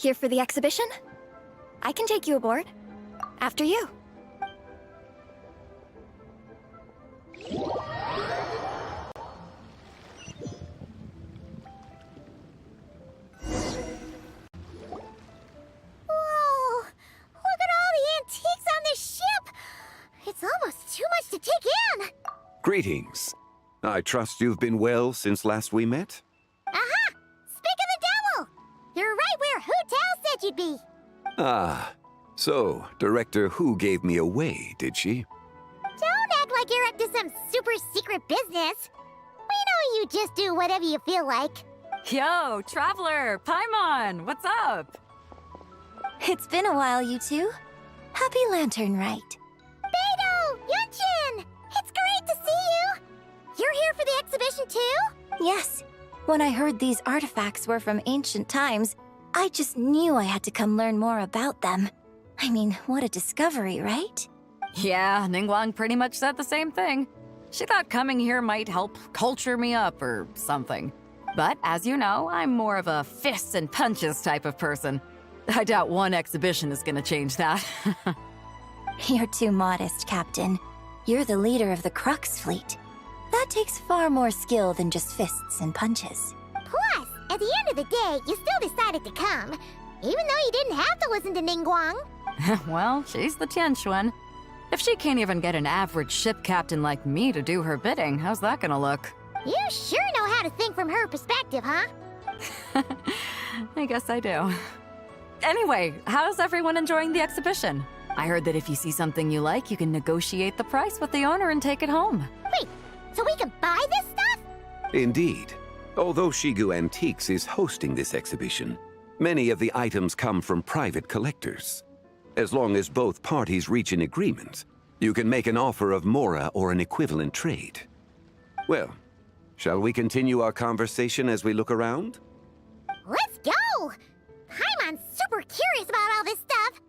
Here for the exhibition? I can take you aboard. After you. Whoa! Look at all the antiques on this ship! It's almost too much to take in! Greetings. I trust you've been well since last we met? Aha! Speak of the devil! You're right where Hu Tao said you'd be! Ah, so Director Hu gave me away, did she? Don't act like you're up to some super secret business! We know you just do whatever you feel like. Yo, Traveler! Paimon! What's up? It's been a while, you two. Happy Lanternlit. Beidou! Yunchin! It's great to see you! You're here for the exhibition too? Yes. When I heard these artifacts were from ancient times, I just knew I had to come learn more about them. I mean, what a discovery, right? Yeah, Ningguang pretty much said the same thing. She thought coming here might help culture me up or something. But as you know, I'm more of a fists and punches type of person. I doubt one exhibition is gonna change that. You're too modest, Captain. You're the leader of the Crux fleet. That takes far more skill than just fists and punches. Plus, at the end of the day, you still decided to come, even though you didn't have to listen to Ningguang. Well, she's the Tianquan. If she can't even get an average ship captain like me to do her bidding, how's that gonna look? You sure know how to think from her perspective, huh? I guess I do. Anyway, how's everyone enjoying the exhibition? I heard that if you see something you like, you can negotiate the price with the owner and take it home. Wait, so we can buy this stuff? Indeed. Although Shigu Antiques is hosting this exhibition, many of the items come from private collectors. As long as both parties reach an agreement, you can make an offer of mora or an equivalent trade. Well, shall we continue our conversation as we look around? Let's go! Paimon's super curious about all this stuff.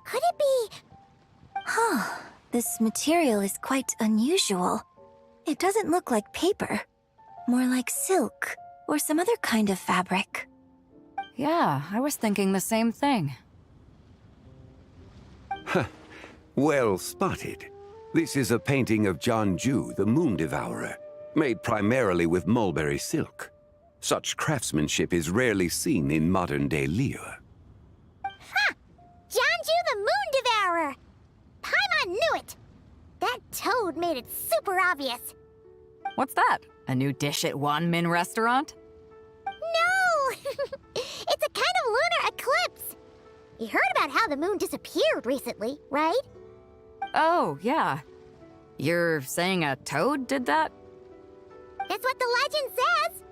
Could it be... Huh. This material is quite unusual. It doesn't look like paper. More like silk, or some other kind of fabric. Yeah, I was thinking the same thing. Well spotted. This is a painting of Jianju, the Moon Devourer, made primarily with mulberry silk. Such craftsmanship is rarely seen in modern-day Liyue. Ha! Jianju the Moon Devourer! Paimon knew it! That toad made it super obvious. What's that? A new dish at Wanmin restaurant? No! It's a kind of lunar eclipse. You heard about how the moon disappeared recently, right? Oh, yeah. You're saying a toad did that? That's what the legend says.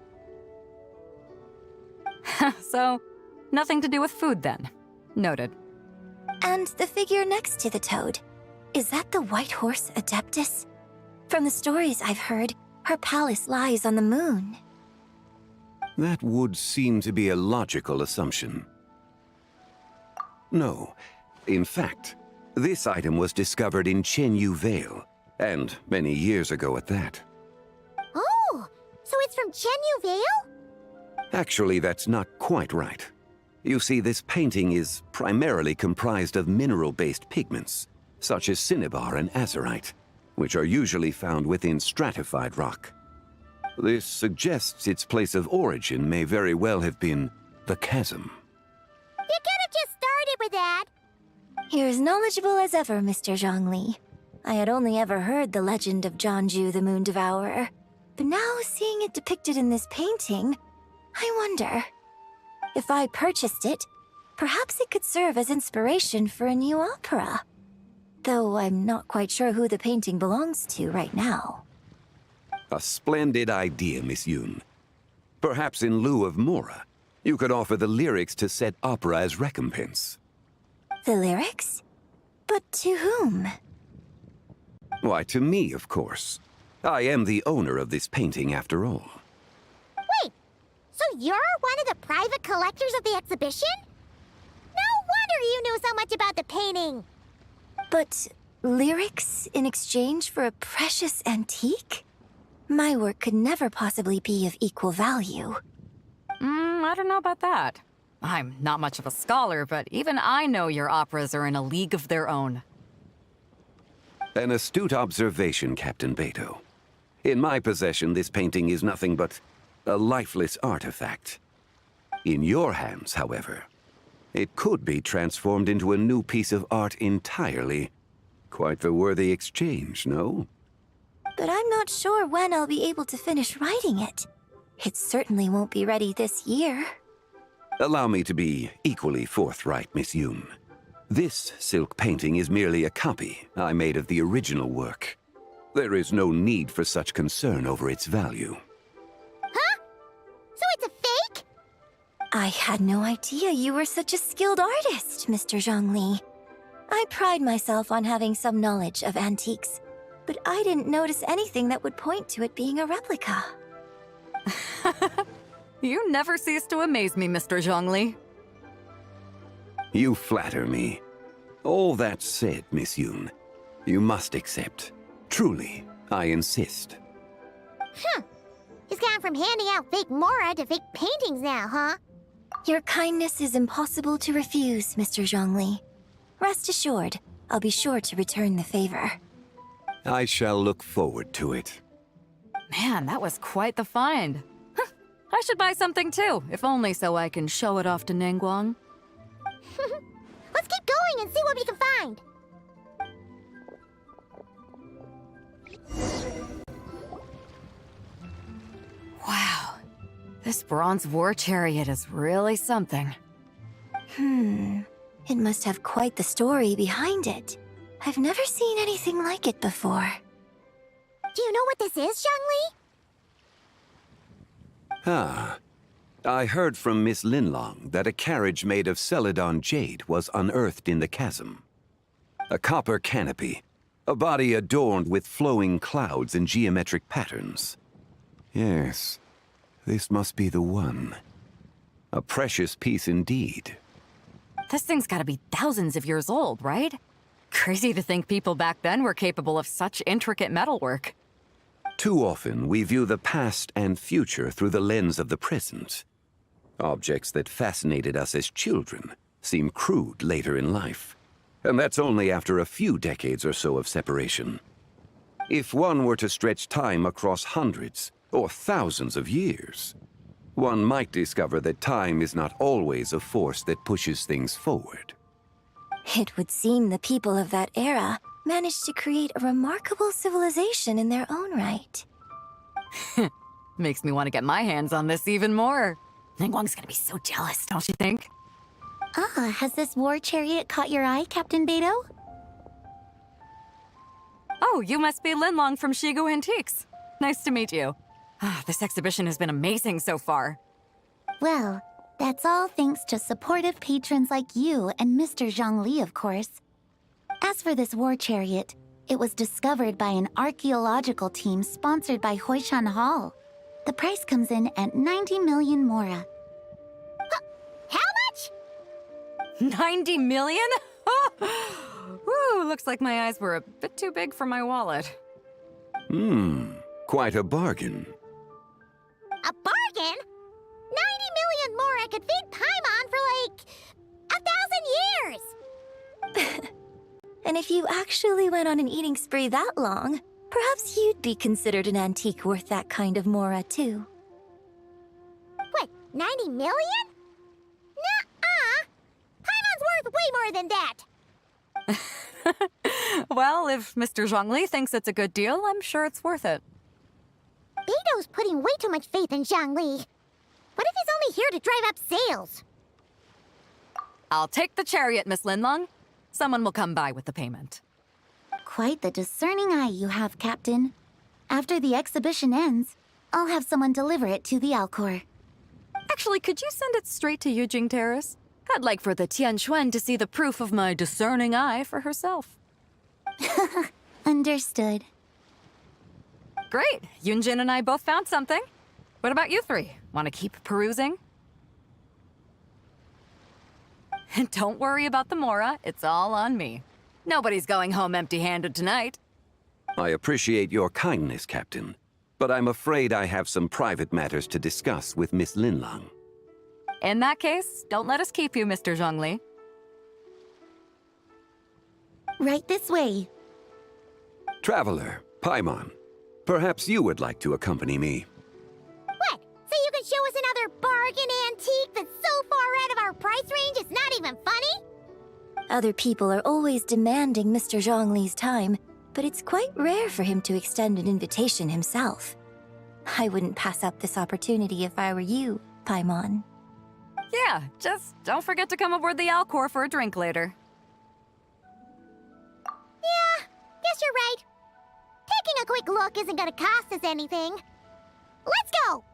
So, nothing to do with food then. Noted. And the figure next to the toad, is that the White Horse Adeptus? From the stories I've heard, her palace lies on the moon. That would seem to be a logical assumption. No. In fact, this item was discovered in Chenyu Vale, and many years ago at that. Oh, so it's from Chenyu Vale? Actually, that's not quite right. You see, this painting is primarily comprised of mineral-based pigments, such as cinnabar and azurite, which are usually found within stratified rock. This suggests its place of origin may very well have been the chasm. You could have just started with that. You're as knowledgeable as ever, Mr. Zhongli. I had only ever heard the legend of Jianju the Moon Devourer, but now seeing it depicted in this painting, I wonder. If I purchased it, perhaps it could serve as inspiration for a new opera. though I'm not quite sure who the painting belongs to right now. A splendid idea, Miss Yoon. Perhaps in lieu of Mora, you could offer the lyrics to said opera as recompense. The lyrics? But to whom? Why, to me, of course. I am the owner of this painting, after all. Wait, so you're one of the private collectors of the exhibition? No wonder you knew so much about the painting. But lyrics in exchange for a precious antique? My work could never possibly be of equal value. I don't know about that. I'm not much of a scholar, but even I know your operas are in a league of their own. An astute observation, Captain Beto. In my possession, this painting is nothing but a lifeless artifact. In your hands, however, it could be transformed into a new piece of art entirely. Quite the worthy exchange, no? But I'm not sure when I'll be able to finish writing it. It certainly won't be ready this year. Allow me to be equally forthright, Miss Yoon. This silk painting is merely a copy I made of the original work. There is no need for such concern over its value. Huh? So it's a fake? I had no idea you were such a skilled artist, Mr. Zhongli. I pride myself on having some knowledge of antiques, but I didn't notice anything that would point to it being a replica. You never cease to amaze me, Mr. Zhongli. You flatter me. All that said, Miss Yoon, you must accept. Truly, I insist. He's gone from handing out fake Mora to fake paintings now, huh? Your kindness is impossible to refuse, Mr. Zhongli. Rest assured, I'll be sure to return the favor. I shall look forward to it. Man, that was quite the find. I should buy something too, if only so I can show it off to Ningguang. Let's keep going and see what we can find. Wow, this bronze war chariot is really something. It must have quite the story behind it. I've never seen anything like it before. Do you know what this is, Zhongli? Ah. I heard from Miss Linlong that a carriage made of Celadon jade was unearthed in the chasm. A copper canopy, a body adorned with flowing clouds and geometric patterns. Yes, this must be the one. A precious piece indeed. This thing's gotta be thousands of years old, right? Crazy to think people back then were capable of such intricate metalwork. Too often, we view the past and future through the lens of the present. Objects that fascinated us as children seem crude later in life. And that's only after a few decades or so of separation. If one were to stretch time across hundreds or thousands of years, one might discover that time is not always a force that pushes things forward. It would seem the people of that era managed to create a remarkable civilization in their own right. Makes me want to get my hands on this even more. Ningguang's gonna be so jealous, don't you think? Has this war chariot caught your eye, Captain Beto? Oh, you must be Linlong from Shigu Antiques. Nice to meet you. This exhibition has been amazing so far. Well, that's all thanks to supportive patrons like you and Mr. Zhongli, of course. As for this war chariot, it was discovered by an archaeological team sponsored by Hoishan Hall. The price comes in at 90 million Mora. How much? 90 million? Woo, looks like my eyes were a bit too big for my wallet. Quite a bargain. A bargain? 90 million Mora could feed Paimon for like 1,000 years! And if you actually went on an eating spree that long, perhaps you'd be considered an antique worth that kind of Mora, too. What, 90 million? Nuh-uh! Paimon's worth way more than that! Well, if Mr. Zhongli thinks it's a good deal, I'm sure it's worth it. Beto's putting way too much faith in Zhongli. What if he's only here to drive up sales? I'll take the chariot, Miss Linlong. Someone will come by with the payment. Quite the discerning eye you have, Captain. After the exhibition ends, I'll have someone deliver it to the Alcor. Actually, could you send it straight to Yujing Terrace? I'd like for the Tianquan to see the proof of my discerning eye for herself. Understood. Great! Yunjin and I both found something. What about you three? Want to keep perusing? And don't worry about the Mora, it's all on me. Nobody's going home empty-handed tonight. I appreciate your kindness, Captain, but I'm afraid I have some private matters to discuss with Miss Linlang. In that case, don't let us keep you, Mr. Zhongli. Right this way. Traveler, Paimon, perhaps you would like to accompany me. What? So you can show us another bargain antique that's so far out of our price range it's not even funny? Other people are always demanding Mr. Zhongli's time, but it's quite rare for him to extend an invitation himself. I wouldn't pass up this opportunity if I were you, Paimon. Yeah, just don't forget to come aboard the Alcor for a drink later. Yeah, guess you're right. Taking a quick look isn't gonna cost us anything. Let's go!